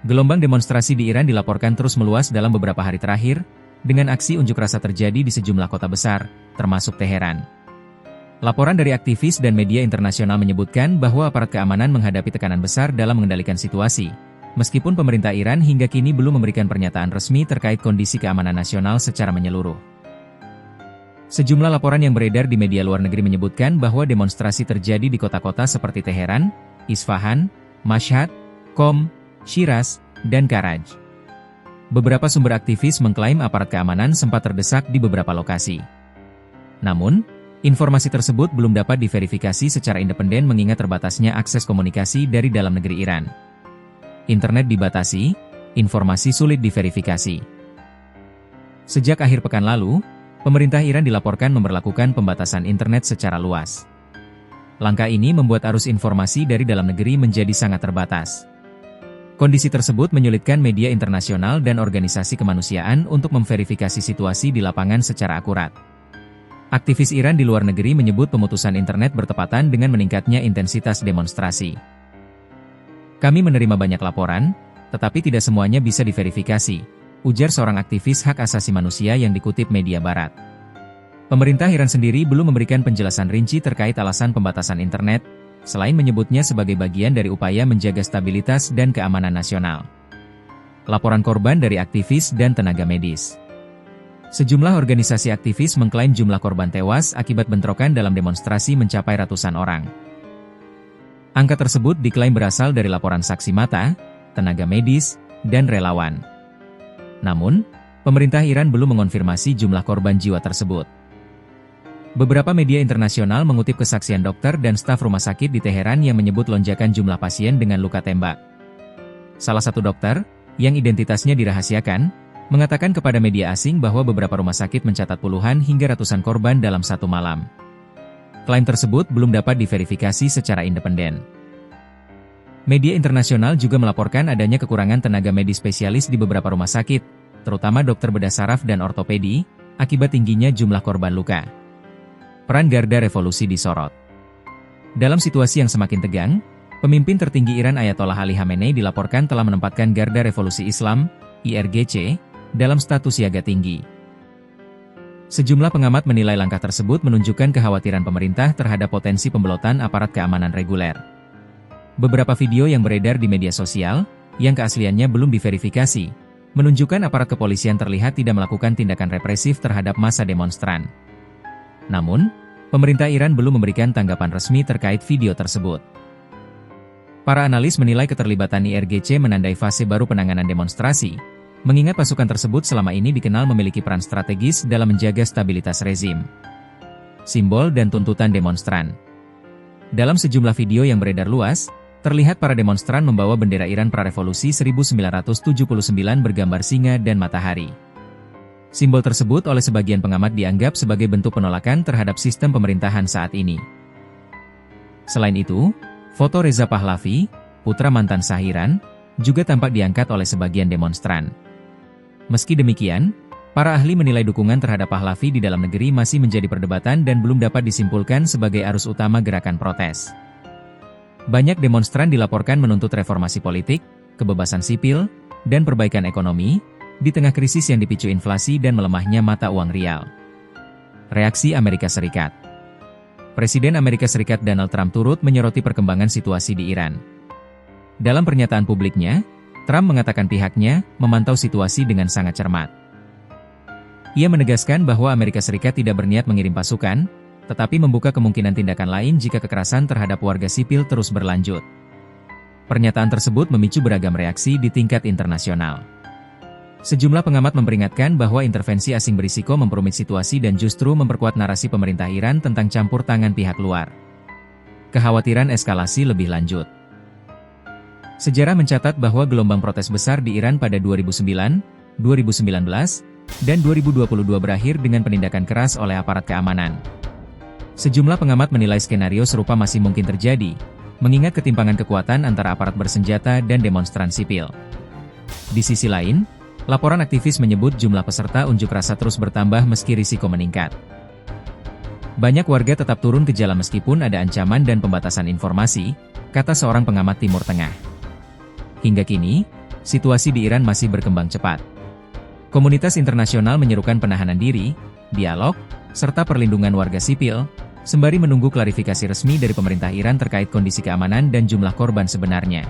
Gelombang demonstrasi di Iran dilaporkan terus meluas dalam beberapa hari terakhir, dengan aksi unjuk rasa terjadi di sejumlah kota besar, termasuk Teheran. Laporan dari aktivis dan media internasional menyebutkan bahwa aparat keamanan menghadapi tekanan besar dalam mengendalikan situasi, meskipun pemerintah Iran hingga kini belum memberikan pernyataan resmi terkait kondisi keamanan nasional secara menyeluruh. Sejumlah laporan yang beredar di media luar negeri menyebutkan bahwa demonstrasi terjadi di kota-kota seperti Teheran, Isfahan, Mashhad, Qom, Shiraz, dan Karaj. Beberapa sumber aktivis mengklaim aparat keamanan sempat terdesak di beberapa lokasi. Namun, informasi tersebut belum dapat diverifikasi secara independen mengingat terbatasnya akses komunikasi dari dalam negeri Iran. Internet dibatasi, informasi sulit diverifikasi. Sejak akhir pekan lalu, pemerintah Iran dilaporkan memberlakukan pembatasan internet secara luas. Langkah ini membuat arus informasi dari dalam negeri menjadi sangat terbatas. Kondisi tersebut menyulitkan media internasional dan organisasi kemanusiaan untuk memverifikasi situasi di lapangan secara akurat. Aktivis Iran di luar negeri menyebut pemutusan internet bertepatan dengan meningkatnya intensitas demonstrasi. Kami menerima banyak laporan, tetapi tidak semuanya bisa diverifikasi, ujar seorang aktivis hak asasi manusia yang dikutip media barat. Pemerintah Iran sendiri belum memberikan penjelasan rinci terkait alasan pembatasan internet, selain menyebutnya sebagai bagian dari upaya menjaga stabilitas dan keamanan nasional. Laporan korban dari aktivis dan tenaga medis. Sejumlah organisasi aktivis mengklaim jumlah korban tewas akibat bentrokan dalam demonstrasi mencapai ratusan orang. Angka tersebut diklaim berasal dari laporan saksi mata, tenaga medis, dan relawan. Namun, pemerintah Iran belum mengonfirmasi jumlah korban jiwa tersebut. Beberapa media internasional mengutip kesaksian dokter dan staf rumah sakit di Teheran yang menyebut lonjakan jumlah pasien dengan luka tembak. Salah satu dokter, yang identitasnya dirahasiakan, mengatakan kepada media asing bahwa beberapa rumah sakit mencatat puluhan hingga ratusan korban dalam satu malam. Klaim tersebut belum dapat diverifikasi secara independen. Media internasional juga melaporkan adanya kekurangan tenaga medis spesialis di beberapa rumah sakit, terutama dokter bedah saraf dan ortopedi, akibat tingginya jumlah korban luka. Peran Garda Revolusi disorot. Dalam situasi yang semakin tegang, pemimpin tertinggi Iran Ayatollah Ali Khamenei dilaporkan telah menempatkan Garda Revolusi Islam, IRGC, dalam status siaga tinggi. Sejumlah pengamat menilai langkah tersebut menunjukkan kekhawatiran pemerintah terhadap potensi pembelotan aparat keamanan reguler. Beberapa video yang beredar di media sosial, yang keasliannya belum diverifikasi, menunjukkan aparat kepolisian terlihat tidak melakukan tindakan represif terhadap massa demonstran. Namun, pemerintah Iran belum memberikan tanggapan resmi terkait video tersebut. Para analis menilai keterlibatan IRGC menandai fase baru penanganan demonstrasi, mengingat pasukan tersebut selama ini dikenal memiliki peran strategis dalam menjaga stabilitas rezim, simbol dan tuntutan demonstran. Dalam sejumlah video yang beredar luas, terlihat para demonstran membawa bendera Iran Prarevolusi 1979 bergambar singa dan matahari. Simbol tersebut oleh sebagian pengamat dianggap sebagai bentuk penolakan terhadap sistem pemerintahan saat ini. Selain itu, foto Reza Pahlavi, putra mantan Shah Iran, juga tampak diangkat oleh sebagian demonstran. Meski demikian, para ahli menilai dukungan terhadap Pahlavi di dalam negeri masih menjadi perdebatan dan belum dapat disimpulkan sebagai arus utama gerakan protes. Banyak demonstran dilaporkan menuntut reformasi politik, kebebasan sipil, dan perbaikan ekonomi, di tengah krisis yang dipicu inflasi dan melemahnya mata uang rial. Reaksi Amerika Serikat. Presiden Amerika Serikat Donald Trump turut menyoroti perkembangan situasi di Iran. Dalam pernyataan publiknya, Trump mengatakan pihaknya memantau situasi dengan sangat cermat. Ia menegaskan bahwa Amerika Serikat tidak berniat mengirim pasukan, tetapi membuka kemungkinan tindakan lain jika kekerasan terhadap warga sipil terus berlanjut. Pernyataan tersebut memicu beragam reaksi di tingkat internasional. Sejumlah pengamat memperingatkan bahwa intervensi asing berisiko memperumit situasi dan justru memperkuat narasi pemerintah Iran tentang campur tangan pihak luar. Kekhawatiran eskalasi lebih lanjut. Sejarah mencatat bahwa gelombang protes besar di Iran pada 2009, 2019, dan 2022 berakhir dengan penindakan keras oleh aparat keamanan. Sejumlah pengamat menilai skenario serupa masih mungkin terjadi, mengingat ketimpangan kekuatan antara aparat bersenjata dan demonstran sipil. Di sisi lain, laporan aktivis menyebut jumlah peserta unjuk rasa terus bertambah meski risiko meningkat. Banyak warga tetap turun ke jalan meskipun ada ancaman dan pembatasan informasi, kata seorang pengamat Timur Tengah. Hingga kini, situasi di Iran masih berkembang cepat. Komunitas internasional menyerukan penahanan diri, dialog, serta perlindungan warga sipil, sembari menunggu klarifikasi resmi dari pemerintah Iran terkait kondisi keamanan dan jumlah korban sebenarnya.